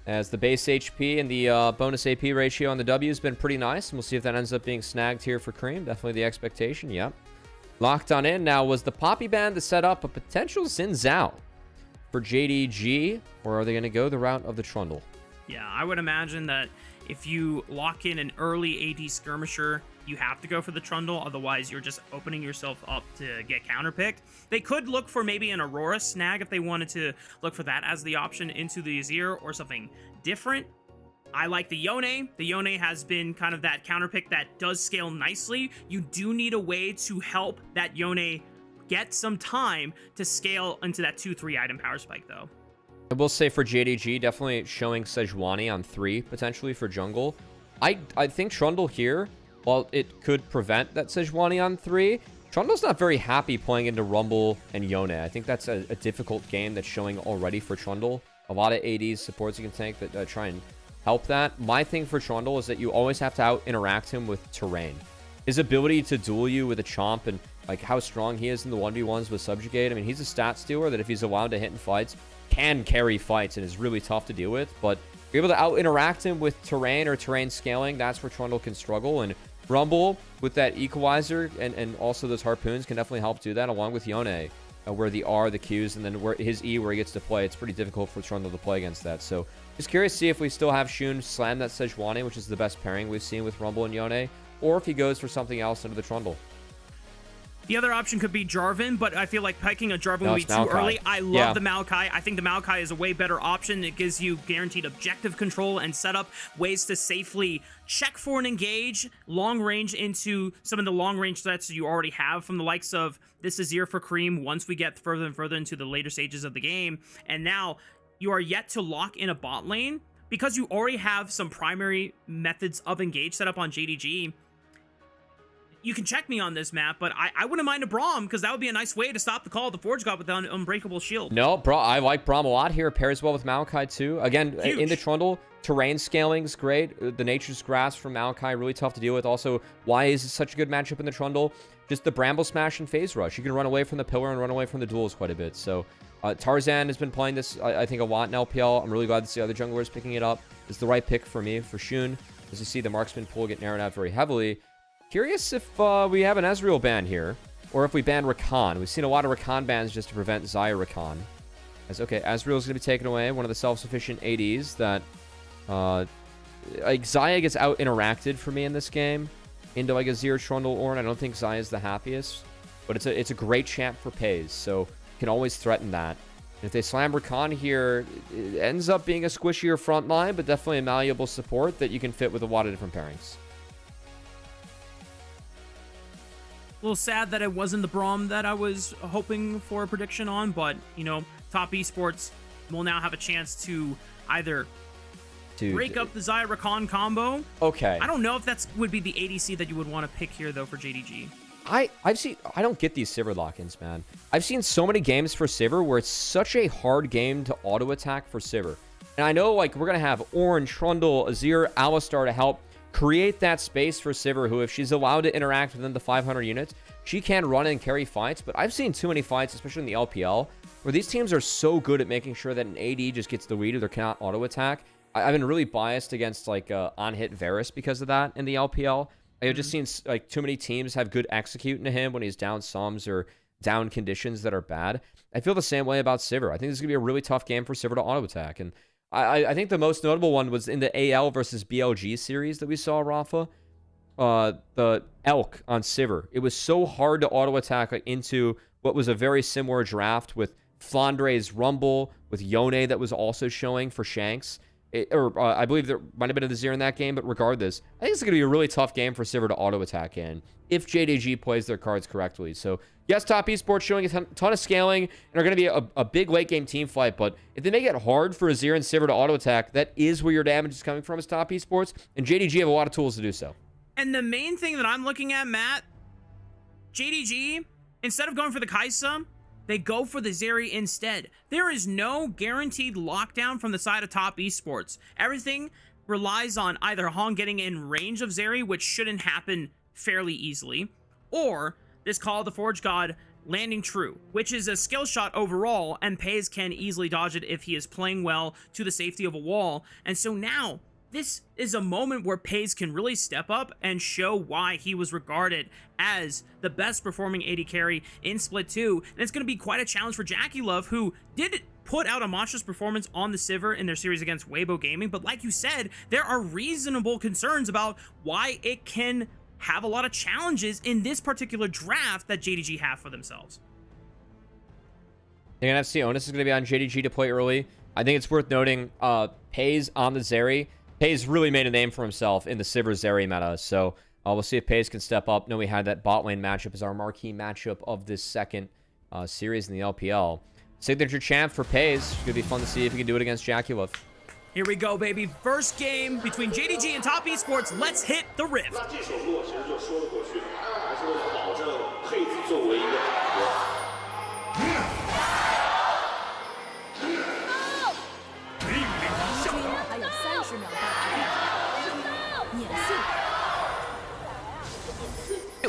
as the base HP and the bonus AP ratio on the W has been pretty nice. And we'll see if that ends up being snagged here for Creme. Definitely the expectation. Yep. Locked on in. Now, was the Poppy Band to set up a potential Xin Zhao for JDG? Or are they going to go the route of the Trundle? Yeah, I would imagine that if you lock in an early AD skirmisher, you have to go for the Trundle. Otherwise, you're just opening yourself up to get counterpicked. They could look for maybe an Aurora snag if they wanted to look for that as the option into the Azir or something different. I like the Yone. The Yone has been kind of that counterpick that does scale nicely. You do need a way to help that Yone get some time to scale into that 2-3 item power spike, though. I will say for JDG, definitely showing Sejuani on 3, potentially, for jungle. I think Trundle here, while it could prevent that Sejuani on 3, Trundle's not very happy playing into Rumble and Yone. I think that's a difficult game that's showing already for Trundle. A lot of ADs, supports you can tank that try and help that. My thing for Trundle is that you always have to out-interact him with terrain. His ability to duel you with a Chomp and like how strong he is in the 1v1s with Subjugate. I mean, he's a stat stealer that if he's allowed to hit in fights, can carry fights and is really tough to deal with. But you're able to out-interact him with terrain or terrain scaling. That's where Trundle can struggle. And Rumble with that equalizer and also those harpoons can definitely help do that, along with Yone, where the R, the Qs, and then where his E, where he gets to play. It's pretty difficult for Trundle to play against that. So just curious to see if we still have Shun slam that Sejuani, which is the best pairing we've seen with Rumble and Yone, or if he goes for something else into the Trundle. The other option could be Jarvan, but I feel like picking a Jarvan would be too early. I love the Maokai. I think the Maokai is a way better option. It gives you guaranteed objective control and setup, ways to safely check for and engage long range into some of the long range threats you already have from the likes of this Azir for Creme once we get further and further into the later stages of the game. And now you are yet to lock in a bot lane because you already have some primary methods of engage set up on JDG. You can check me on this map, but I wouldn't mind a Braum, because that would be a nice way to stop the call of the Forge God with the Unbreakable Shield. No, bro, I like Braum a lot here. Pairs well with Maokai too. Again, huge. In the Trundle, terrain scaling is great. The Nature's Grasp from Maokai, really tough to deal with. Also, why is it such a good matchup in the Trundle? Just the Bramble Smash and Phase Rush. You can run away from the pillar and run away from the duels quite a bit. So Tarzan has been playing this, I think, a lot in LPL. I'm really glad to see other junglers picking it up. It's the right pick for me, for Shun. As you see, the marksman pool get narrowed out very heavily. Curious if we have an Ezreal ban here, or if we ban Rakan. We've seen a lot of Rakan bans just to prevent Xayah Rakan. Okay, Ezreal's going to be taken away, one of the self-sufficient ADs that... like, Xayah gets out-interacted for me in this game into, like, a Azir Trundle Ornn. I don't think Xayah is the happiest, but it's a great champ for Peyz, so you can always threaten that. And if they slam Rakan here, it ends up being a squishier front line, but definitely a malleable support that you can fit with a lot of different pairings. A little sad that it wasn't the Braum that I was hoping for a prediction on, but, you know, Top Esports will now have a chance to either break up the Xayah Rakan combo. Okay. I don't know if that would be the ADC that you would want to pick here, though, for JDG. I don't get these Sivir lock-ins, man. I've seen so many games for Sivir where it's such a hard game to auto-attack for Sivir. And I know, like, we're going to have Ornn, Trundle, Azir, Alistar to help create that space for Sivir, who, if she's allowed to interact within the 500 units, she can run and carry fights. But I've seen too many fights, especially in the LPL, where these teams are so good at making sure that an AD just gets the lead or they cannot auto-attack. I've been really biased against, like, on-hit Varus because of that in the LPL. I've just seen, like, too many teams have good execute into him when he's down sums or down conditions that are bad. I feel the same way about Sivir. I think this is going to be a really tough game for Sivir to auto-attack. And I think the most notable one was in the AL versus BLG series that we saw, Raafaa. The Elk on Sivir. It was so hard to auto-attack into what was a very similar draft with Flandre's Rumble, with Yone that was also showing for Shanks. I believe there might have been a Azir in that game, but regardless, I think it's going to be a really tough game for Sivir to auto-attack in if JDG plays their cards correctly. So, yes, Top Esports showing a ton of scaling and are going to be a big late-game team fight, but if they make it hard for Azir and Sivir to auto-attack, that is where your damage is coming from as Top Esports, and JDG have a lot of tools to do so. And the main thing that I'm looking at, Matt, JDG, instead of going for the Kai'Sa, they go for the Zeri instead. There is no guaranteed lockdown from the side of Top Esports. Everything relies on either Hong getting in range of Zeri, which shouldn't happen fairly easily, or this Call of the Forge God landing true, which is a skill shot overall, and Peyz can easily dodge it if he is playing well to the safety of a wall. And so now, this is a moment where Peyz can really step up and show why he was regarded as the best performing AD carry in Split 2. And it's going to be quite a challenge for JackeyLove, who did put out a monstrous performance on the Sivir in their series against Weibo Gaming. But like you said, there are reasonable concerns about why it can have a lot of challenges in this particular draft that JDG have for themselves. They're going to have Sionis is going to be on JDG to play early. I think it's worth noting Peyz on the Zeri. Peyz really made a name for himself in the Sivir Zeri meta, so we'll see if Peyz can step up. No, we had that bot lane matchup as our marquee matchup of this second series in the LPL. Signature champ for Peyz. It's going to be fun to see if he can do it against JackeyLove. Here we go, baby. First game between JDG and Top Esports. Let's hit the rift.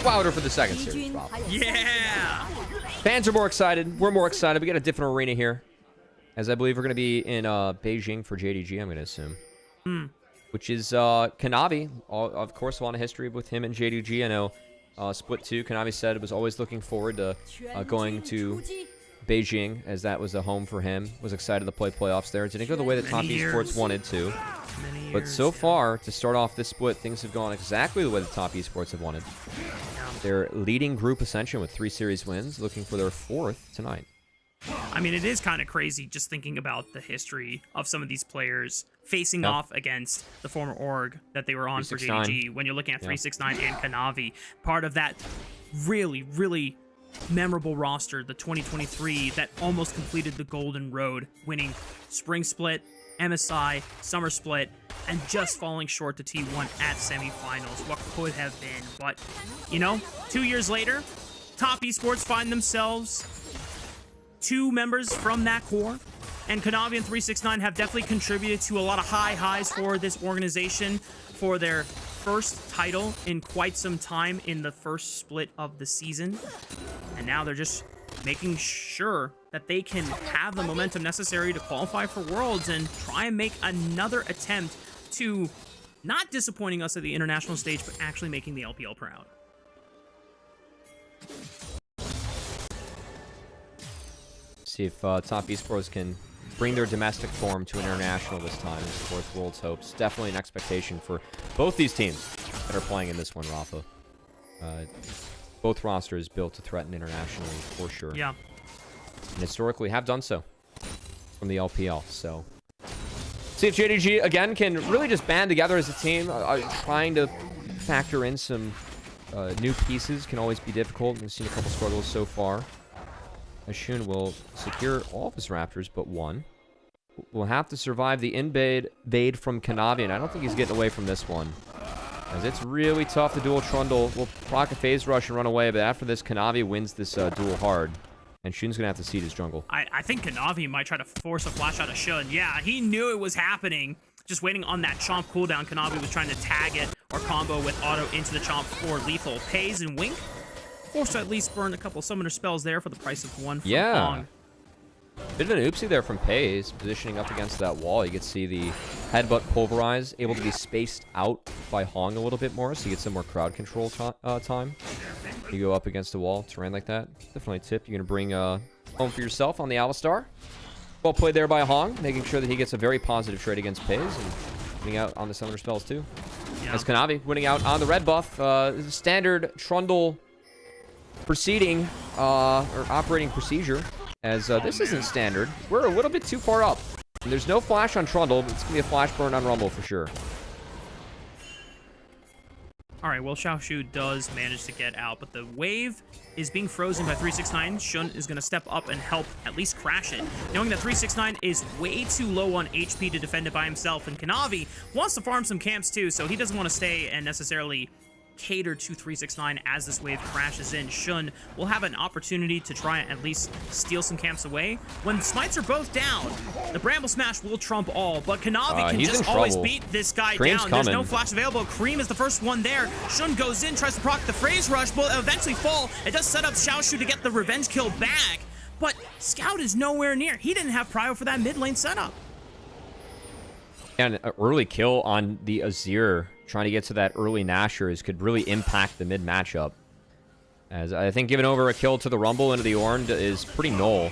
Wilder for the second series, Rob. Yeah! Fans are more excited. We're more excited. We got a different arena here. As I believe we're going to be in Beijing for JDG, I'm going to assume. Which is Kanavi. Of course, a lot of history with him and JDG. I know Split 2, Kanavi said was always looking forward to going to Beijing, as that was a home for him. Was excited to play playoffs there. Didn't go the way that Top Esports wanted to. But so far, to start off this split, things have gone exactly the way the Top Esports have wanted. They're leading Group Ascension with 3 series wins, looking for their 4th tonight. I mean, it is kind of crazy just thinking about the history of some of these players facing off against the former org that they were on for JDG. When you're looking at 369 and Kanavi, part of that really, really memorable roster, the 2023 that almost completed the Golden Road, winning Spring Split, MSI, Summer Split, and just falling short to T1 at semifinals. What could have been, but, you know, 2 years later, Top Esports find themselves 2 members from that core, and Kanavi and 369 have definitely contributed to a lot of highs for this organization for their first title in quite some time in the first split of the season. And now they're just making sure that they can have the momentum necessary to qualify for Worlds and try and make another attempt to not disappointing us at the international stage, but actually making the LPL proud. See if Top Esports can bring their domestic form to an international this time and support World's hopes. Definitely an expectation for both these teams that are playing in this one, Raafaa. Both rosters built to threaten internationally for sure. Yeah. And historically have done so from the LPL. So see if JDG again can really just band together as a team. Trying to factor in some new pieces can always be difficult. We've seen a couple struggles so far. Ashun will secure all of his Raptors but one. We'll have to survive the invade from Kanavi, and I don't think he's getting away from this one, as it's really tough to duel Trundle. We'll proc a phase rush and run away, but after this, Kanavi wins this duel hard, and Shun's gonna have to cede his jungle. I think Kanavi might try to force a flash out of Shun. Yeah, he knew it was happening. Just waiting on that Chomp cooldown. Kanavi was trying to tag it or combo with auto into the Chomp for lethal. Peyz and Wink forced to at least burn a couple summoner spells there for the price of one from Hong. Bit of an oopsie there from Peyz, positioning up against that wall. You can see the headbutt pulverize, able to be spaced out by Hong a little bit more, so you get some more crowd control time. You go up against a wall, terrain like that. Definitely a tip you're going to bring home for yourself on the Alistar. Well played there by Hong, making sure that he gets a very positive trade against Peyz and winning out on the summoner spells too. Yeah. As Kanavi winning out on the red buff. Standard Trundle proceeding or operating procedure, as this isn't standard. We're a little bit too far up. And there's no flash on Trundle, but it's gonna be a flash burn on Rumble for sure. All right, well, Xiaoxu does manage to get out, but the wave is being frozen by 369. Shun is going to step up and help at least crash it, knowing that 369 is way too low on HP to defend it by himself, and Kanavi wants to farm some camps too, so he doesn't want to stay and necessarily cater to 369 as this wave crashes in. Xun will have an opportunity to try and at least steal some camps away. When smites are both down, the Bramble Smash will trump all, but Kanavi can just always beat this guy down. There's no flash available. Creme is the first one there. Xun goes in, tries to proc the Phrase Rush, will eventually fall. It does set up Xiaoxu to get the revenge kill back, but Scout is nowhere near. He didn't have prio for that mid lane setup. And an early kill on the Azir, trying to get to that early Nashers, could really impact the mid matchup. As I think giving over a kill to the Rumble into the Ornn is pretty null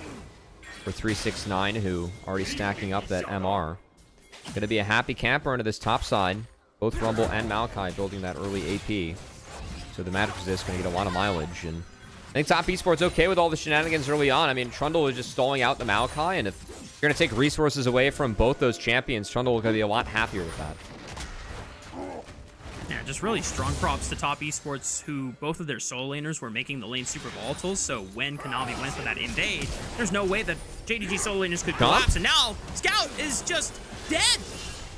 for 369, who already stacking up that MR. Going to be a happy camper into this top side. Both Rumble and Maokai building that early AP. So the Magic Resist going to get a lot of mileage. And I think Top Esports okay with all the shenanigans early on. I mean, Trundle is just stalling out the Maokai, and if you're going to take resources away from both those champions, Trundle will be a lot happier with that. Yeah, just really strong props to Top Esports, who both of their solo laners were making the lane super volatile, so when Kanavi went for that invade, there's no way that JDG solo laners could collapse, and now Scout is just dead!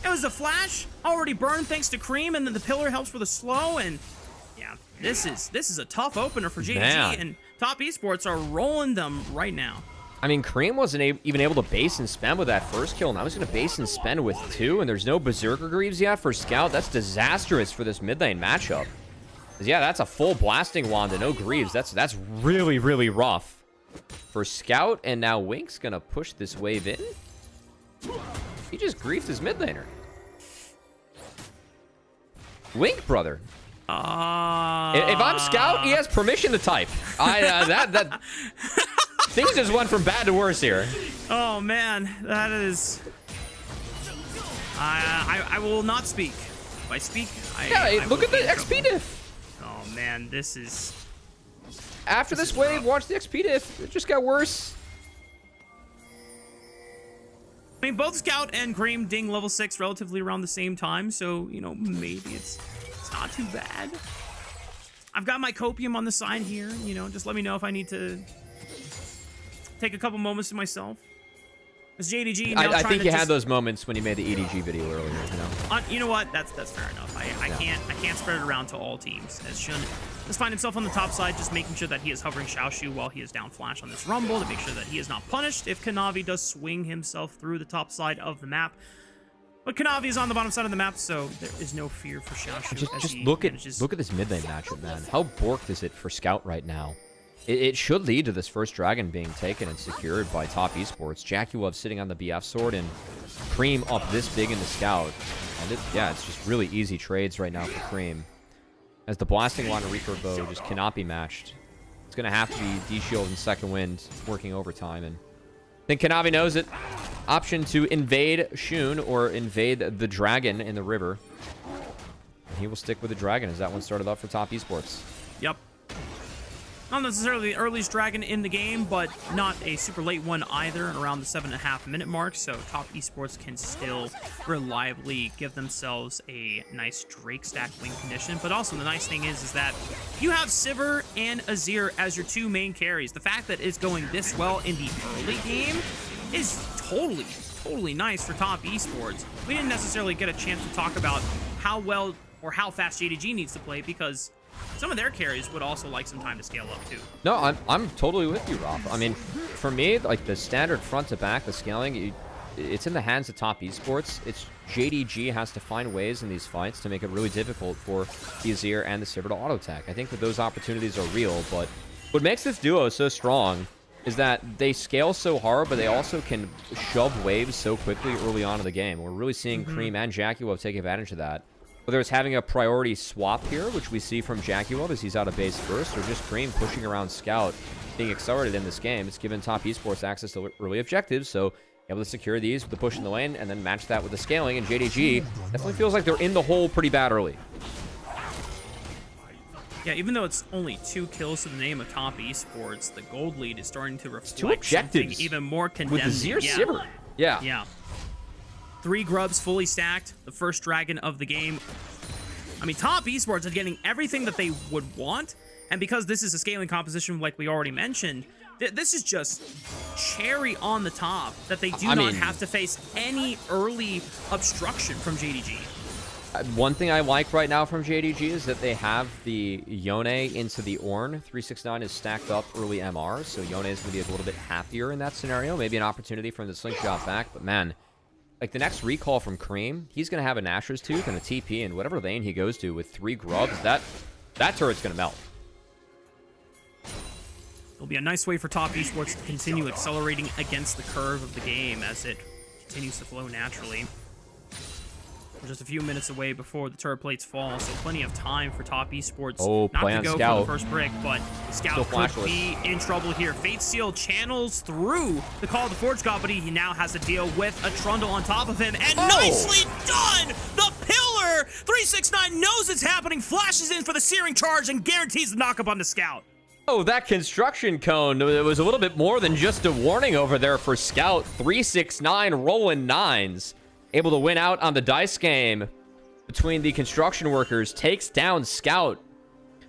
It was a flash, already burned thanks to Creme, and then the pillar helps for the slow, and yeah, this is a tough opener for JDG, and Top Esports are rolling them right now. I mean, Creme wasn't even able to base and spend with that first kill. Now he's going to base and spend with 2, and there's no Berserker Greaves yet for Scout. That's disastrous for this mid lane matchup. Yeah, that's a full blasting wand and no Greaves. That's really, really rough for Scout, and now Wink's going to push this wave in. He just griefed his mid laner. Wink, brother. If I'm Scout, he has permission to type. Things just went from bad to worse here. Oh man, that is. I will not speak. If I speak, I look at the XP diff. Oh man, this is. After this wave, watch the XP diff. It just got worse. I mean, both Scout and Creme ding level 6 relatively around the same time, so you know maybe it's not too bad. I've got my copium on the side here. You know, just let me know if I need to take a couple moments to myself. As JDG, I think you had those moments when you made the EDG video earlier. You know. You know what? That's fair enough. I can't spread it around to all teams. As Xun does find himself on the top side, just making sure that he is hovering Xiaoxu while he is down flash on this Rumble to make sure that he is not punished if Kanavi does swing himself through the top side of the map. But Kanavi is on the bottom side of the map, so there is no fear for Xiaoxu. Just look at this mid lane matchup, man. How borked is it for Scout right now? It should lead to this first dragon being taken and secured by Top Esports. JackeyLove sitting on the BF sword and Creme up this big in the Scout. And it's just really easy trades right now for Creme. As the Blasting Wand and Reaper Bow just cannot be matched. It's going to have to be D-Shield and Second Wind working overtime. And I think Kanavi knows it. Option to invade Xun or invade the dragon in the river. And he will stick with the dragon as that one started off for Top Esports. Yep. Not necessarily the earliest dragon in the game, but not a super late one either, around the 7.5 minute mark, so Top Esports can still reliably give themselves a nice Drake stack win condition. But also the nice thing is that you have Sivir and Azir as your 2 main carries. The fact that it's going this well in the early game is totally nice for Top Esports. We didn't necessarily get a chance to talk about how well or how fast JDG needs to play, because some of their carries would also like some time to scale up too. No, I'm totally with you, Raafaa. I mean, for me, like the standard front to back, the scaling, it's in the hands of Top Esports. It's JDG has to find ways in these fights to make it really difficult for the Azir and the Sivir to auto attack. I think that those opportunities are real, but what makes this duo so strong is that they scale so hard, but they also can shove waves so quickly early on in the game. We're really seeing Creme and JackeyLove take advantage of that. Whether it's having a priority swap here, which we see from JackeyLove as he's out of base first, or just Creme pushing around Scout, being accelerated in this game, it's given Top Esports access to early objectives, so able to secure these with the push in the lane, and then match that with the scaling, and JDG definitely feels like they're in the hole pretty bad early. Yeah, even though it's only 2 kills to the name of Top Esports, the gold lead is starting to reflect 2 objectives something even more condemning. with Azir Sivir. Yeah. 3 grubs fully stacked, the first dragon of the game. I mean, Top Esports are getting everything that they would want, and because this is a scaling composition like we already mentioned, this is just cherry on the top that they do not have to face any early obstruction from JDG. One thing I like right now from JDG is that they have the Yone into the Ornn. 369 is stacked up early MR, so Yone is going to be a little bit happier in that scenario. Maybe an opportunity for him to slingshot back, but man, like the next recall from Creme, he's going to have a Nashor's Tooth and a TP, and whatever lane he goes to with 3 grubs, that turret's going to melt. It'll be a nice way for Top Esports to continue accelerating against the curve of the game as it continues to flow naturally. We're just a few minutes away before the turret plates fall, so plenty of time for Top Esports not to go for the first brick, but Scout could be in trouble here. Fate Seal channels through the Call of the Forge God, but he now has to deal with a Trundle on top of him, and nicely done! The pillar! 369 knows it's happening, flashes in for the Searing Charge, and guarantees the knockup on the Scout. Oh, that construction cone, it was a little bit more than just a warning over there for Scout. 369 rolling 9s. Able to win out on the dice game between the construction workers. Takes down Scout.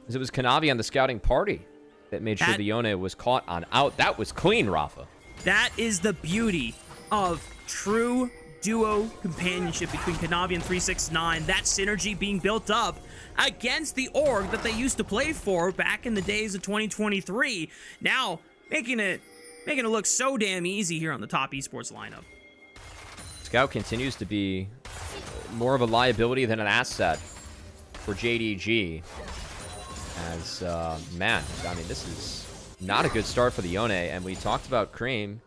As it was Kanavi on the scouting party that made sure the Yone was caught on out. That was clean, Raafaa. That is the beauty of true duo companionship between Kanavi and 369. That synergy being built up against the org that they used to play for back in the days of 2023. Now making it look so damn easy here on the Top Esports lineup. Scout continues to be more of a liability than an asset for JDG. As, man, I mean, this is not a good start for the Yone. And we talked about Creme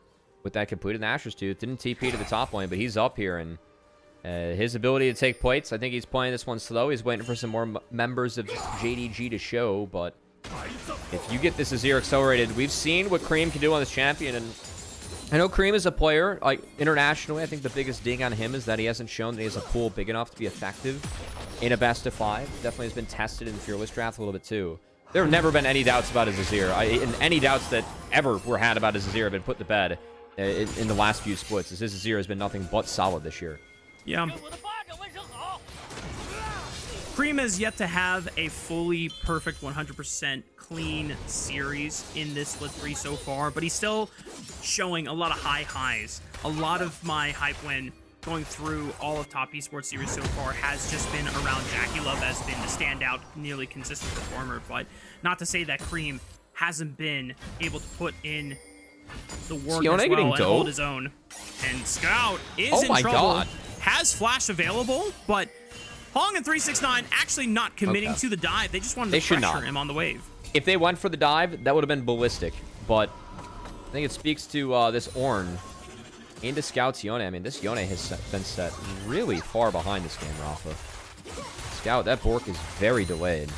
with that completed Nashor's Tooth. Didn't TP to the top lane, but he's up here. And his ability to take plates, I think he's playing this one slow. He's waiting for some more members of JDG to show. But if you get this Azir accelerated, we've seen what Creme can do on this champion. And I know Creme is a player, like, internationally. I think the biggest ding on him is that he hasn't shown that he has a pool big enough to be effective in a best of 5. Definitely has been tested in Fearless Draft a little bit, too. There have never been any doubts about his Azir. And any doubts that ever were had about his Azir have been put to bed in the last few splits. As his Azir has been nothing but solid this year. Yeah. Creme has yet to have a fully perfect 100% clean series in this split 3 so far, but he's still showing a lot of high highs. A lot of my hype when going through all of Top Esports series so far has just been around JackeyLove as been the standout, nearly consistent performer, but not to say that Creme hasn't been able to put in the work as well and hold his own. And Scout is in trouble. Has flash available, but Hong and 369 actually not committing to the dive. They just wanted to pressure him on the wave. If they went for the dive, that would have been ballistic. But I think it speaks to this Ornn into Scout's Yone. I mean, this Yone has been set really far behind this game, Raafaa. Scout, that Bork is very delayed.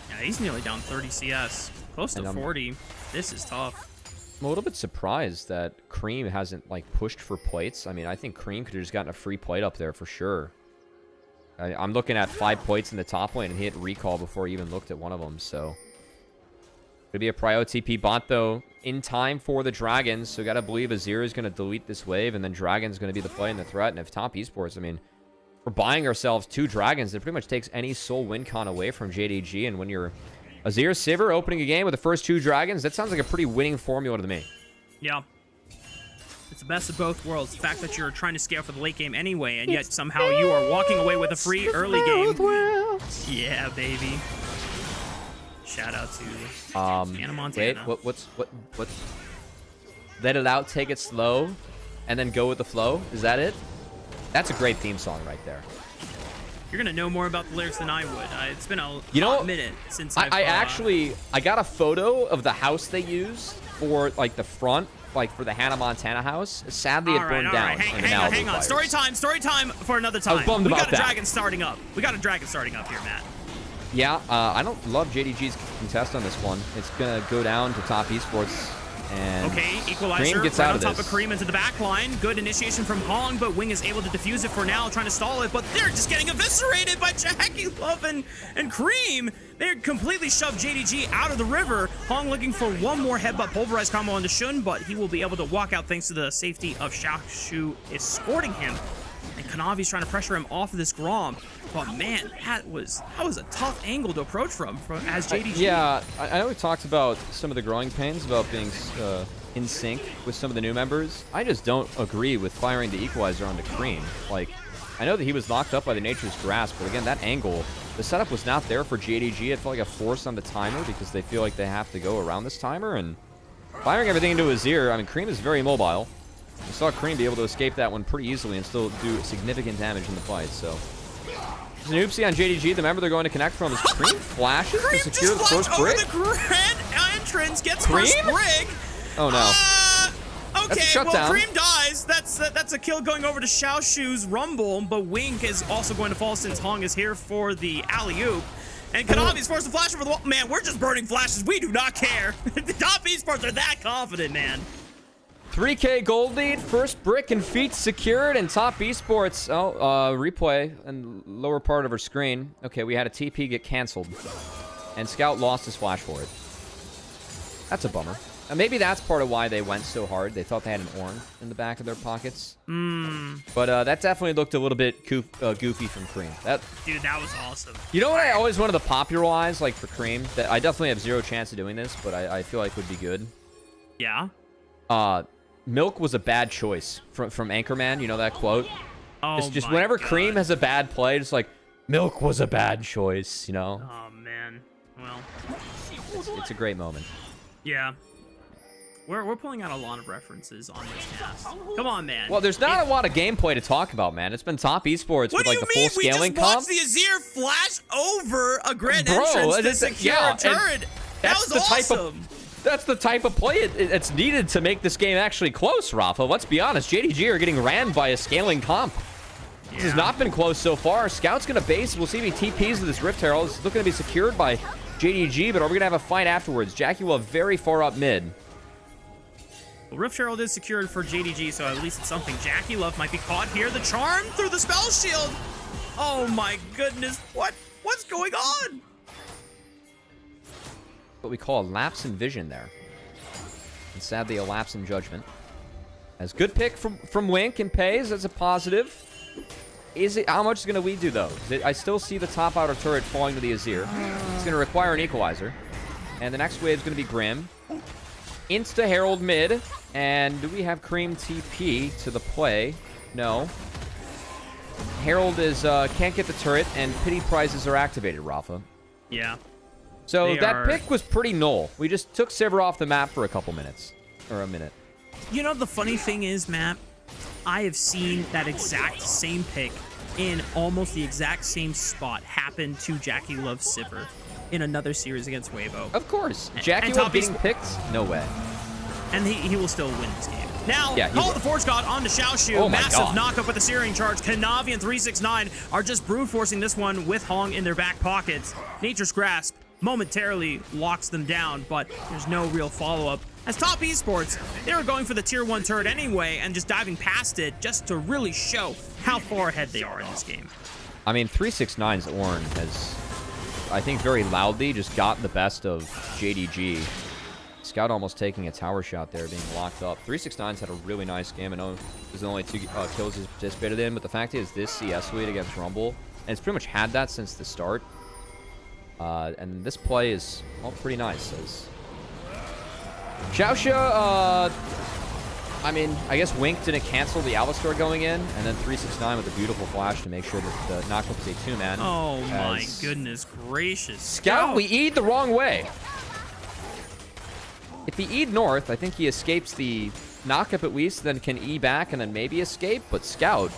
Yeah, he's nearly down 30 CS. Close to 40. This is tough. I'm a little bit surprised that Creme hasn't, like, pushed for plates. I mean, I think Creme could have just gotten a free plate up there for sure. I'm looking at 5 plates in the top lane, and he hit recall before he even looked at one of them, so. Could be a prio TP bot, though, in time for the Dragons, so gotta believe Azir is going to delete this wave, and then Dragon's going to be the play and the threat, and if Top Esports, I mean, we're buying ourselves 2 Dragons, that pretty much takes any soul win con away from JDG, and when you're Azir Sivir opening a game with the first 2 Dragons, that sounds like a pretty winning formula to me. Yeah. It's the best of both worlds. The fact that you're trying to scale for the late game anyway, and yet somehow you are walking away with a free early game. Yeah, baby. Shout out to Hannah Montana. Wait, what? Let it out, take it slow, and then go with the flow. Is that it? That's a great theme song right there. You're gonna know more about the lyrics than I would. It's been a minute since I got a photo of the house they used for like the front, like for the Hannah Montana house. Sadly, it burned down. Hang on. Story time for another time. I was bummed about that. We got a dragon starting up. Here, Matt. Yeah, I don't love JDG's contest on this one. It's gonna go down to Top Esports. And equalizer Creme gets right out on of top this. of Creme into the back line. Good initiation from Hong, but Wing is able to defuse it for now, trying to stall it, but they're just getting eviscerated by JackeyLove and Creme. They're completely shoved JDG out of the river. Hong looking for one more headbutt pulverize combo on the Shun, but he will be able to walk out thanks to the safety of Xiaoxu escorting him. And Kanavi's trying to pressure him off of this Grom. But man, that was a tough angle to approach from as JDG. Yeah, I know we talked about some of the growing pains about being in sync with some of the new members. I just don't agree with firing the equalizer onto Creme. Like, I know that he was locked up by the Nature's Grasp, but again, that angle, the setup was not there for JDG. It felt like a force on the timer because they feel like they have to go around this timer, and firing everything into his ear. I mean, Creme is very mobile. We saw Creme be able to escape that one pretty easily and still do significant damage in the fight, so. There's an oopsie on JDG. The member they're going to connect from is Creme flashes to secure the first brick. The grand entrance gets Creme? first brick. Oh, no. Okay, well, Creme dies. That's a kill going over to Xiaoxu's Rumble, but Wink is also going to fall since Hong is here for the alley-oop. And Kanavi's forced to flash over the wall. Man, we're just burning flashes. We do not care. The top esports are that confident, man. 3K gold lead, first brick and feet secured, and top esports. Replay and lower part of our screen. Okay, we had a TP get canceled, and Scout lost his flash for it. That's a bummer. Maybe that's part of why they went so hard. They thought they had an Ornn in the back of their pockets. But that definitely looked a little bit goofy from Creme. Dude, that was awesome. You know what I always wanted to popularize, like, for Creme? That I definitely have zero chance of doing this, but I feel like would be good. Yeah? Milk was a bad choice from Anchorman. You know that quote? Oh, just whenever Creme has a bad play, just like, Milk was a bad choice, you know? Oh, man. Well. It's a great moment. Yeah. We're pulling out a lot of references on this cast. Come on, man. Well, there's not a lot of gameplay to talk about, man. It's been top esports with like the full scaling comp. What do you mean? We just watched the Azir flash over a grand entrance to secure a turret. That was awesome. That's the type of play it's needed to make this game actually close, Raafaa. Let's be honest. JDG are getting ran by a scaling comp. Yeah. This has not been close so far. Scout's going to base. We'll see if he TPs with this Rift Herald. It's looking to be secured by JDG, but are we going to have a fight afterwards? JackeyLove very far up mid. Well, Rift Herald is secured for JDG, so at least it's something. JackeyLove might be caught here. The charm through the spell shield. Oh my goodness. What's going on? What we call a lapse in vision there. And sadly, a lapse in judgment. As good pick from Wink and Peyz. That's a positive. How much is going to we do, though? I still see the top outer turret falling to the Azir. It's going to require an equalizer. And the next wave is going to be Grim. Insta Herald mid. And do we have Creme TP to the play? No. Herald is can't get the turret, and pity prizes are activated, Raafaa. Yeah. So that pick was pretty null. We just took Sivir off the map for a couple minutes. Or a minute. You know, the funny thing is, Matt, I have seen that exact same pick in almost the exact same spot happen to JackeyLove Sivir in another series against Weibo. Of course. JackeyLove being picked? No way. And he will still win this game. Now, Call of the Force God onto Xiaoxu. Oh Massive knockup with the Searing Charge. Kanavi and 369 are just brute forcing this one with Hong in their back pockets. Nature's Grasp momentarily locks them down, but there's no real follow-up. As top esports, they were going for the tier 1 turret anyway and just diving past it just to really show how far ahead they are in this game. I mean, 369's Ornn has, I think, very loudly just got the best of JDG. Scout almost taking a tower shot there, being locked up. 369's had a really nice game. I know there's only 2 kills he's participated in, but the fact is this CS lead against Rumble, and it's pretty much had that since the start. And this play is all pretty nice. Xiaoxu, I mean, I guess Wink didn't cancel the Alistar going in, and then 369 with a beautiful flash to make sure that the knockup is a 2-man. Oh my goodness gracious. Scout, we E'd the wrong way. If he E'd north, I think he escapes the knockup at least, then can E back and then maybe escape, but Scout.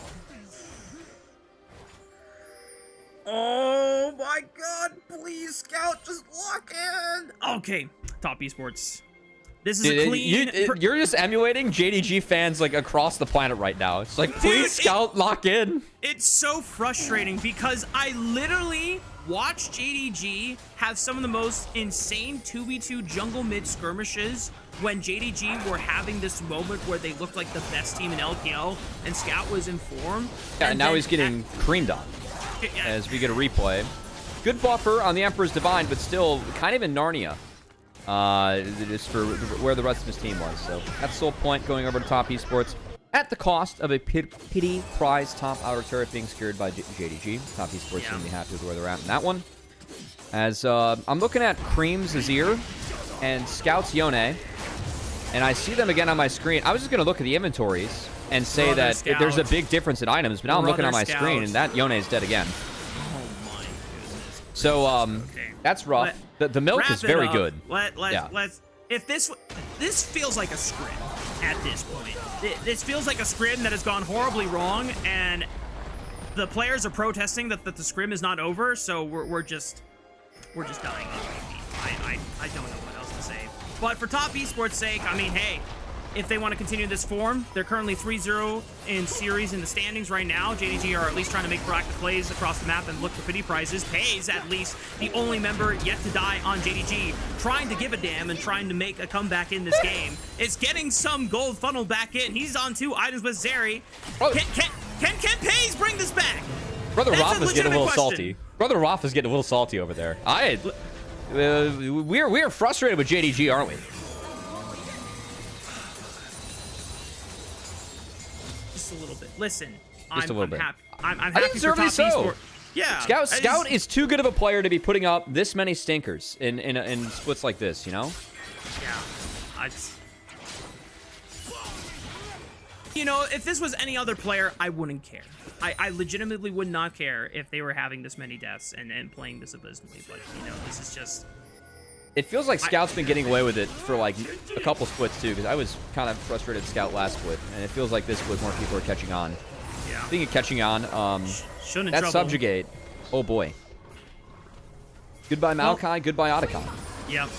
Oh my god, please, Scout, just lock in. Okay, top esports. This is a clean... You're just emulating JDG fans like across the planet right now. It's like, please, Scout, lock in. It's so frustrating because I literally watched JDG have some of the most insane 2v2 jungle mid skirmishes when JDG were having this moment where they looked like the best team in LPL and Scout was in form. Yeah, and now he's getting creamed on as we get a replay. Good buffer on the Emperor's Divine, but still kind of in Narnia. Just for where the rest of his team was. So that's the whole point, going over to top esports at the cost of a pity prize top outer turret being secured by JDG. Top esports seem to be happy with where they're at in that one. As I'm looking at Creme's Azir and Scout's Yone, and I see them again on my screen. I was just going to look at the inventories, and say that there's a big difference in items, but now I'm looking on my screen, and that Yone is dead again. Oh my goodness. So, that's rough. The milk is very good. Let's. If this feels like a scrim at this point. This feels like a scrim that has gone horribly wrong, and the players are protesting that the scrim is not over. So we're just dying. I don't know what else to say. But for top esports' sake, I mean, hey, if they want to continue this form, they're currently 3-0 in series in the standings right now. JDG are at least trying to make proactive plays across the map and look for pity prizes. Peyz, at least, the only member yet to die on JDG, trying to give a damn and trying to make a comeback in this game, is getting some gold funneled back in. He's on 2 items with Zeri. Can Peyz bring this back? Brother Raafa's getting a little salty. Brother Raafa's getting a little salty over there. We're frustrated with JDG, aren't we? A little bit. Listen, just a little bit. I'm happy for top esports. Yeah. Scout is too good of a player to be putting up this many stinkers in splits like this, you know? Yeah. You know, if this was any other player, I wouldn't care. I legitimately would not care if they were having this many deaths and playing this abysmally. But, you know, this is just... It feels like Scout's been getting away with it for like a couple splits too, because I was kind of frustrated with Scout last split, and it feels like this split more people are catching on. Yeah. Speaking of catching on, that Subjugate, oh boy. Goodbye Maokai, goodbye Otacon. Yep.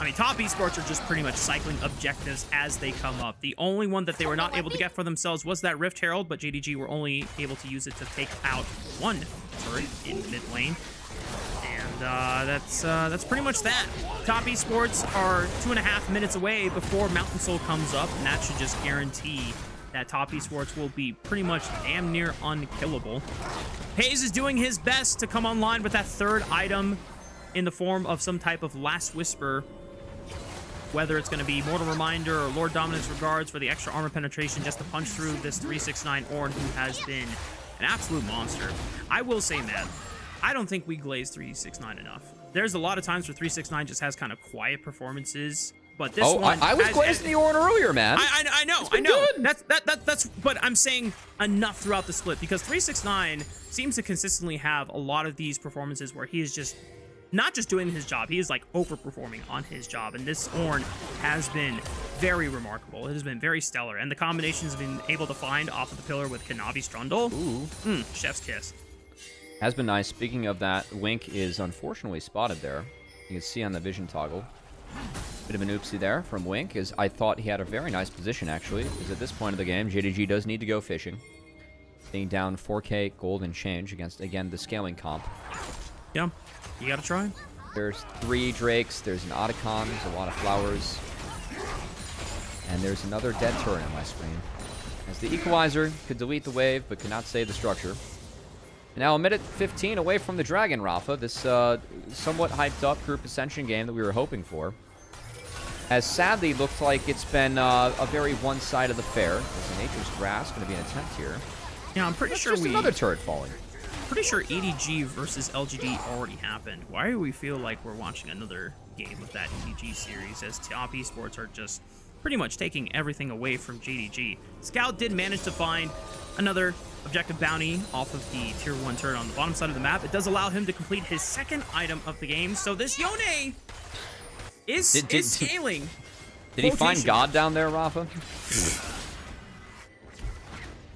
I mean, top esports are just pretty much cycling objectives as they come up. The only one that they were not able to get for themselves was that Rift Herald, but JDG were only able to use it to take out one turret in mid lane. And that's pretty much that. Top esports are 2.5 minutes away before Mountain Soul comes up, and that should just guarantee that top esports will be pretty much damn near unkillable. Peyz is doing his best to come online with that 3rd item in the form of some type of Last Whisper, whether it's going to be Mortal Reminder or Lord Dominance Regards for the extra armor penetration just to punch through this 369 Ornn, who has been an absolute monster. I will say, man, I don't think we glaze 369 enough. There's a lot of times where 369 just has kind of quiet performances, but this one... I was glazing the Ornn earlier, man. I know. Good. That's but I'm saying enough throughout the split, because 369 seems to consistently have a lot of these performances where he is just not just doing his job, he is like overperforming on his job, and this Ornn has been very remarkable. It has been very stellar, and the combinations have been able to find off of the pillar with Kanavi Strundle. Ooh. Chef's kiss. Has been nice. Speaking of that, Wink is unfortunately spotted there. You can see on the vision toggle. Bit of an oopsie there from Wink, as I thought he had a very nice position, actually, because at this point of the game, JDG does need to go fishing. Being down 4K gold and change against, again, the scaling comp. Yeah, you gotta try. There's 3 Drakes, there's an Otacon, there's a lot of flowers. And there's another dead turret on my screen. As the Equalizer could delete the wave, but could not save the structure. Now, a minute 15 away from the Dragon, Raafaa. This somewhat hyped up group Ascension game that we were hoping for. As sadly looks like it's been a very one-sided affair. There's a Nature's Grass going to be an attempt here. Yeah, I'm pretty sure just another turret falling. Pretty sure EDG versus LGD already happened. Why do we feel like we're watching another game of that EDG series, as top esports are just pretty much taking everything away from JDG? Scout did manage to find another objective bounty off of the tier 1 turret on the bottom side of the map. It does allow him to complete his 2nd item of the game. So this Yone is scaling. Did he find God down there, Raafaa?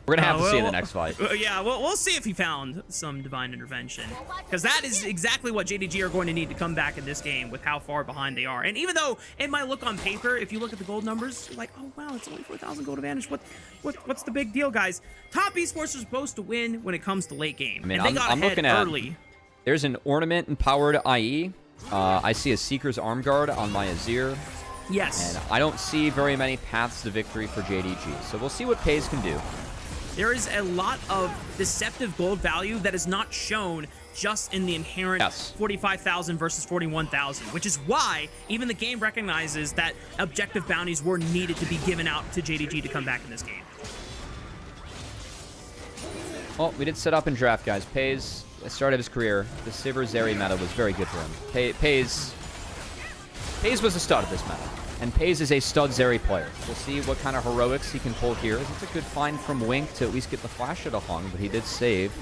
We're going to have to see in the next fight. Yeah, we'll see if he found some divine intervention, because that is exactly what JDG are going to need to come back in this game with how far behind they are. And even though it might look on paper, if you look at the gold numbers, you're like, oh, wow, it's only 4,000 gold advantage. What's the big deal, guys? Top esports are supposed to win when it comes to late game. I mean, and they got ahead early. There's an ornament empowered IE. I see a Seeker's Arm Guard on my Azir. Yes. And I don't see very many paths to victory for JDG. So we'll see what Peyz can do. There is a lot of deceptive gold value that is not shown just in the inherent 45,000 versus 41,000, which is why even the game recognizes that objective bounties were needed to be given out to JDG to come back in this game. Well, we did set up in draft, guys. Peyz, at the start of his career, the Sivir Zeri meta was very good for him. Peyz was the stud of this meta. And Peyz is a stud Zeri player. We'll see what kind of heroics he can pull here. It's a good find from Wink to at least get the flash at a Hung, but he did save.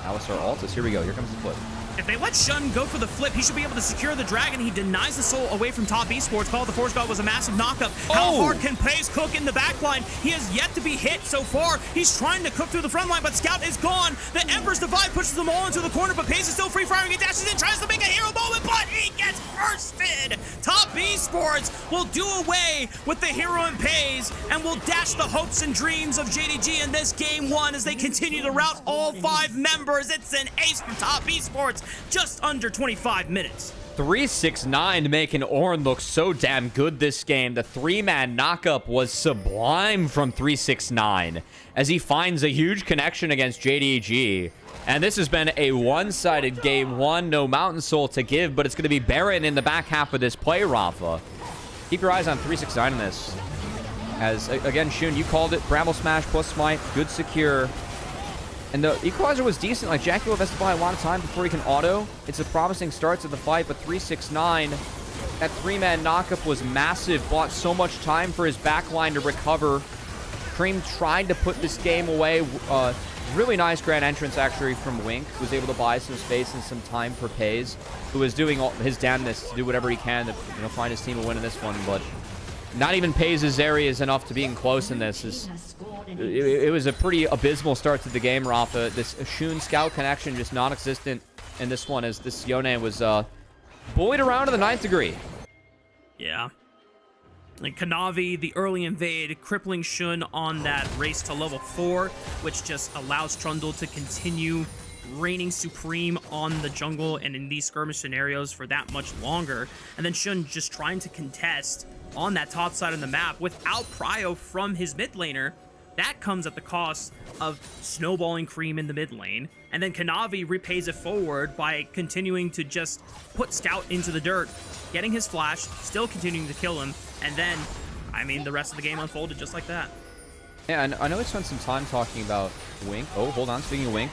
Alistar Altus. Here we go. Here comes the flip. If they let Shun go for the flip, he should be able to secure the dragon. He denies the soul away from top esports. Call of the Force God was a massive knockup. How hard can Peyz cook in the backline? He has yet to be hit so far. He's trying to cook through the front line, but Scout is gone. The Emperor's Divide pushes them all into the corner, but Peyz is still free firing. He dashes in, tries to make a hero moment, but he gets bursted. Top esports will do away with the hero in Peyz and will dash the hopes and dreams of JDG in this game one as they continue to rout all 5 members. It's an ace for top esports. Just under 25 minutes. 369 making Ornn look so damn good this game. The 3-man knockup was sublime from 369 as he finds a huge connection against JDG. And this has been a one-sided game one. No Mountain Soul to give, but it's going to be Baron in the back half of this play, Raafaa. Keep your eyes on 369 in this. As, again, Shun, you called it. Bramble Smash plus Smite. Good secure. And the equalizer was decent. Like, JackeyLove has to buy a lot of time before he can auto. It's a promising start to the fight, but 369, that 3-man knockup was massive. Bought so much time for his backline to recover. Creme tried to put this game away. Really nice grand entrance, actually, from Wink. Was able to buy some space and some time for Peyz, who was doing all his damnness to do whatever he can to, you know, find his team a win in this one. But not even Peyz's area is enough to being close in this. It was a pretty abysmal start to the game, Raafaa. This Shun Scout connection just non-existent in this one as this Yone was bullied around to the 9th degree. Yeah. Like Kanavi, the early invade, crippling Shun on that race to level 4, which just allows Trundle to continue reigning supreme on the jungle and in these skirmish scenarios for that much longer. And then Shun just trying to contest on that top side of the map without prio from his mid laner. That comes at the cost of snowballing Creme in the mid lane. And then Kanavi repays it forward by continuing to just put Scout into the dirt, getting his flash, still continuing to kill him. And then, I mean, the rest of the game unfolded just like that. Yeah, and I know we spent some time talking about Wink. Oh, hold on. Speaking of Wink.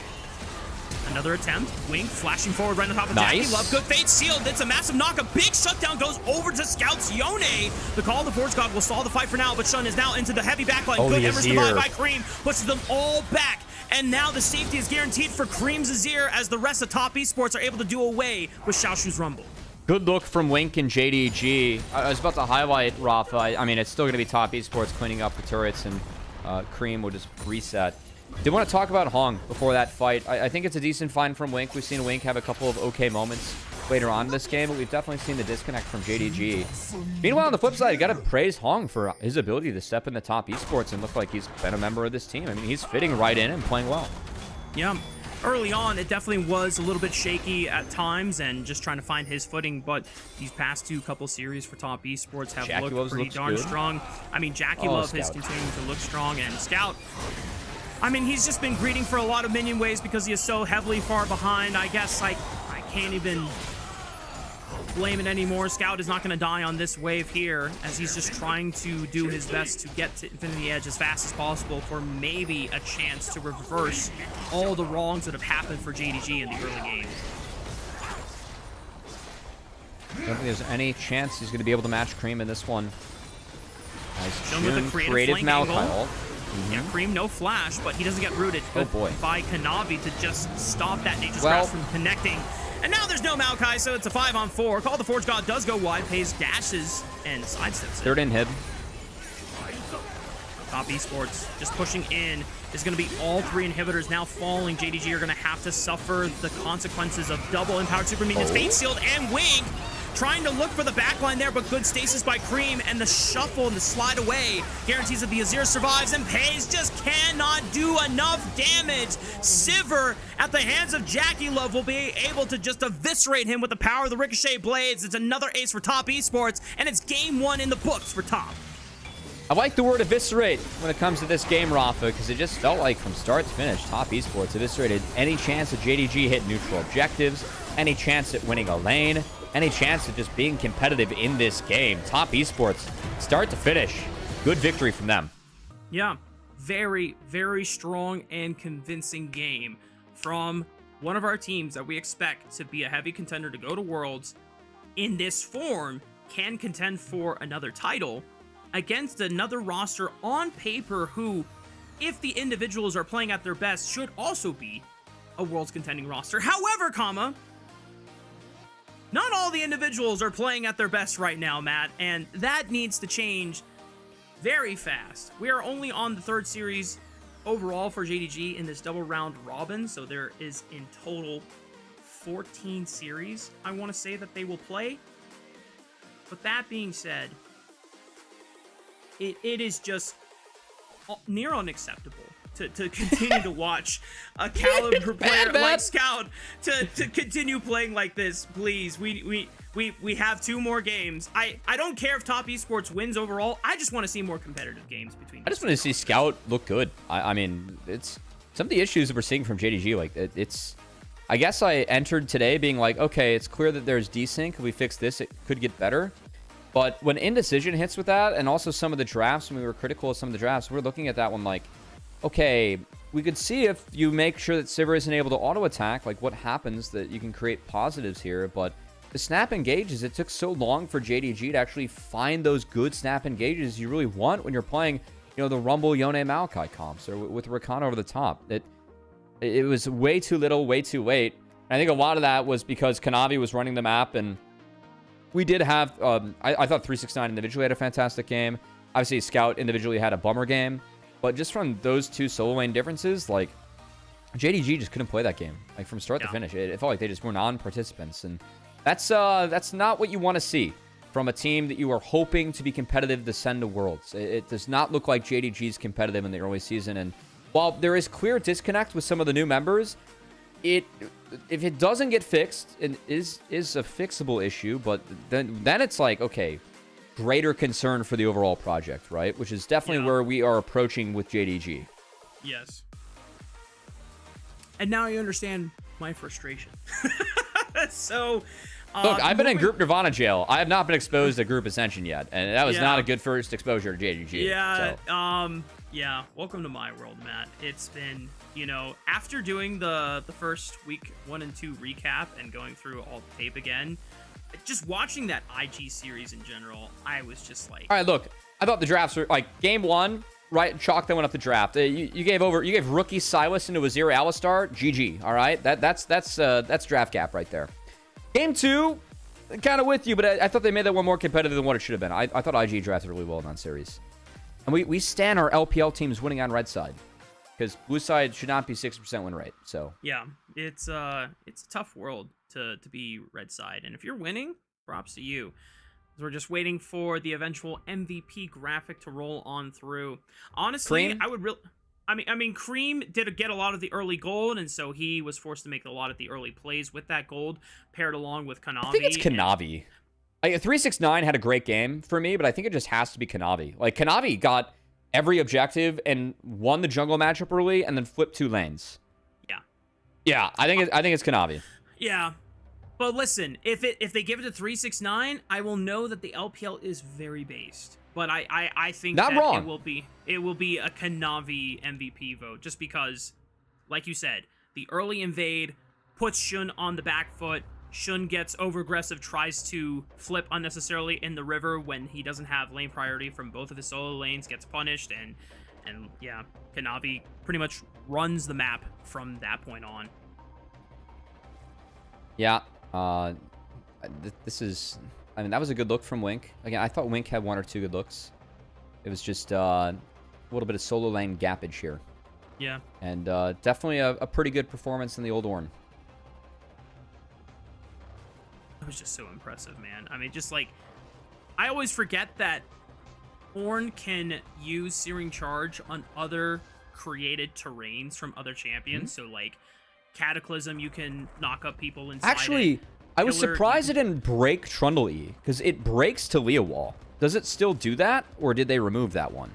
Another attempt. Wink flashing forward right on top of Nice. JackeyLove. Good fate sealed. It's a massive knockup. Big shutdown goes over to Scout's Yone. The Call of the Force God will stall the fight for now, but Shun is now into the heavy backline. Good Emperor's Divide by Creme pushes them all back. And now the safety is guaranteed for Creme's Azir as the rest of top esports are able to do away with Xiaoxu's Rumble. Good look from Wink and JDG. I was about to highlight Raafaa. I mean, it's still going to be top esports cleaning up the turrets, and Creme will just reset. Did want to talk about Hong before that fight. I think it's a decent find from Wink. We've seen Wink have a couple of okay moments later on in this game, but we've definitely seen the disconnect from JDG. Meanwhile, on the flip side, you got to praise Hong for his ability to step in the top esports and look like he's been a member of this team. I mean, he's fitting right in and playing well. Yeah. Early on, it definitely was a little bit shaky at times and just trying to find his footing, but these past couple series for top esports have looked pretty darn strong. I mean, JackeyLove is continuing to look strong, and Scout, I mean, he's just been greeting for a lot of minion waves because he is so heavily far behind. I guess I can't even blame it anymore. Scout is not going to die on this wave here as he's just trying to do his best to get to Infinity Edge as fast as possible for maybe a chance to reverse all the wrongs that have happened for JDG in the early game. I don't think there's any chance he's going to be able to match Creme in this one. Nice With a creative Malkyle. Yeah, Creme, no flash, but he doesn't get rooted by Kanavi to just stop that Nature's Grasp from connecting. And now there's no Maokai, so it's a 5-on-4. Call of the Forge God does go wide. Peyz dashes and sidesteps it. Third inhib. Top esports just pushing in. Is going to be all 3 inhibitors now falling. JDG are going to have to suffer the consequences of double empowered super minions. Fate sealed and Wink trying to look for the backline there, but good stasis by Creme, and the shuffle and the slide away guarantees that the Azir survives, and Peyz just cannot do enough damage. Sivir at the hands of JackeyLove will be able to just eviscerate him with the power of the Ricochet Blades. It's another ace for top esports, and it's game 1 in the books for top. I like the word eviscerate when it comes to this game, Raafaa, because it just felt like from start to finish, top esports eviscerated any chance that JDG hit neutral objectives, any chance at winning a lane, any chance of just being competitive in this game. Top esports, start to finish. Good victory from them. Yeah, very, very strong and convincing game from one of our teams that we expect to be a heavy contender to go to Worlds in this form can contend for another title against another roster on paper who, if the individuals are playing at their best, should also be a Worlds contending roster. However, not all the individuals are playing at their best right now, Matt, and that needs to change very fast. We are only on the 3rd series overall for JDG in this double round robin, so there is in total 14 series, I want to say, that they will play. But that being said, it is just near unacceptable to continue to watch a caliber player like Scout to continue playing like this. Please, we have 2 more games. I don't care if Top Esports wins overall. I just want to see more competitive games between. I just want to see Scout look good. I mean, it's some of the issues that we're seeing from JDG. Like it's, I guess I entered today being like, okay, it's clear that there's desync. If we fix this, it could get better. But when indecision hits with that, and also some of the drafts, when we were critical of some of the drafts, we're looking at that one like, okay, we could see if you make sure that Sivir isn't able to auto-attack, like what happens, that you can create positives here. But the snap engages, it took so long for JDG to actually find those good snap engages you really want when you're playing, you know, the Rumble, Yone, Maokai comps, or with Rakan over the top. It was way too little, way too late. And I think a lot of that was because Kanavi was running the map, and we did have, I thought 369 individually had a fantastic game. Obviously, Scout individually had a bummer game. But just from those 2 solo lane differences, like, JDG just couldn't play that game, like, from start to finish. It felt like they just were non-participants, and that's not what you want to see from a team that you are hoping to be competitive to send to Worlds. It does not look like JDG's competitive in the early season, and while there is clear disconnect with some of the new members, if it doesn't get fixed, it is a fixable issue, but then it's like, okay, greater concern for the overall project, right? Which is definitely where we are approaching with JDG. Yes. And now you understand my frustration. So, look, I've been in Group Nirvana jail. I have not been exposed to Group Ascension yet, and that was not a good first exposure to JDG. Yeah, so. Yeah, welcome to my world, Matt. It's been, you know, after doing the first week 1 and 2 recap and going through all the tape again, just watching that IG series in general, I was just like, all right, look, I thought the drafts were like game 1, right? Chalk that went up the draft. You gave rookie Silas into a 0 Alistar, GG. All right, that's draft gap right there. Game 2, kind of with you, but I thought they made that one more competitive than what it should have been. I thought IG drafted really well in that series. And we stand our LPL teams winning on red side, because blue side should not be 60% win rate. So yeah, it's a tough world to be red side, and if you're winning, props to you. We're just waiting for the eventual MVP graphic to roll on through. Honestly, Creme? I mean, Creme did get a lot of the early gold, and so he was forced to make a lot of the early plays with that gold, paired along with Kanavi. I think it's Kanavi. 369 had a great game for me, but I think it just has to be Kanavi. Like, Kanavi got every objective and won the jungle matchup early, and then flipped 2 lanes. Yeah, I think it's Kanavi. Yeah, but listen, if they give it to 369, I will know that the LPL is very based. But I think not that wrong. it will be a Kanavi MVP vote, just because, like you said, the early invade puts Shun on the back foot. Shun gets over-aggressive, tries to flip unnecessarily in the river when he doesn't have lane priority from both of his solo lanes, gets punished, and yeah, Kanavi pretty much runs the map from that point on. Yeah, this is, I mean, that was a good look from Wink. Again, I thought Wink had 1 or 2 good looks. It was just a little bit of solo lane gappage here. Yeah. And definitely a pretty good performance in the old Ornn. It was just so impressive, man. I mean, just like, I always forget that Ornn can use Searing Charge on other created terrains from other champions. So, like, Cataclysm, you can knock up people inside. Actually, I was surprised it didn't break Trundle E, because it breaks Talia Wall. Does it still do that, or did they remove that one?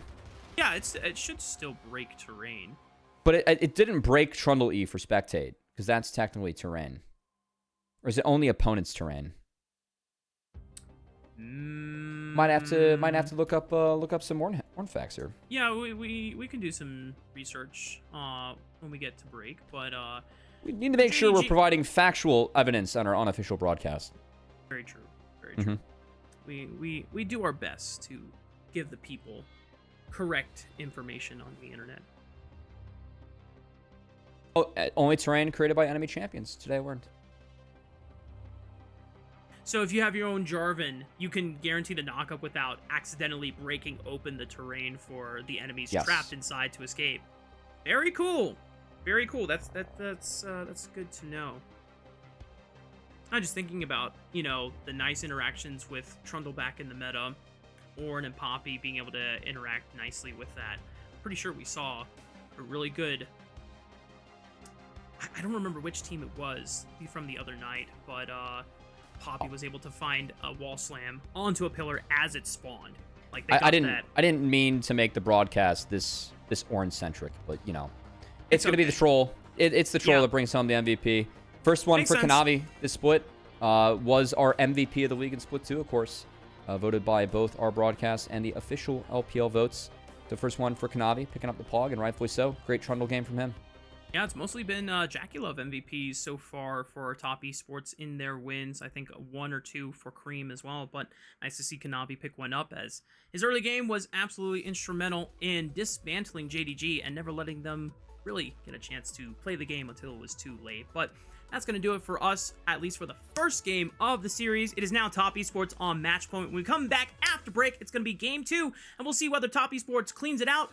Yeah, it should still break terrain. But it didn't break Trundle E for Spectate, because that's technically terrain. Or is it only opponent's terrain? Might have to look up some more facts here. Yeah, we can do some research when we get to break, but we need to make sure we're providing factual evidence on our unofficial broadcast. Very true. Very true. We do our best to give the people correct information on the internet. Oh, only terrain created by enemy champions. Today I learned. So if you have your own Jarvan, you can guarantee the knockup without accidentally breaking open the terrain for the enemies trapped inside to escape. Very cool. Very cool. That's good to know. I'm just thinking about, you know, the nice interactions with Trundle back in the meta, Ornn and Poppy being able to interact nicely with that. Pretty sure we saw a really good... I don't remember which team it was from the other night, but Poppy was able to find a wall slam onto a pillar as it spawned. Like I didn't mean to make the broadcast this Ornn centric, but you know, it's gonna be the troll. It's the troll that brings home the MVP. First one for Kanavi. This split was our MVP of the league in split 2, of course, voted by both our broadcast and the official LPL votes. The first one for Kanavi, picking up the pog, and rightfully so. Great Trundle game from him. Yeah, it's mostly been JackeyLove MVPs so far for top esports in their wins. I think 1 or 2 for Creme as well, but nice to see Kanavi pick one up, as his early game was absolutely instrumental in dismantling JDG and never letting them really get a chance to play the game until it was too late. But that's going to do it for us, at least for the first game of the series. It is now Top Esports on match point. When we come back after break, it's going to be game 2, and we'll see whether Top Esports cleans it out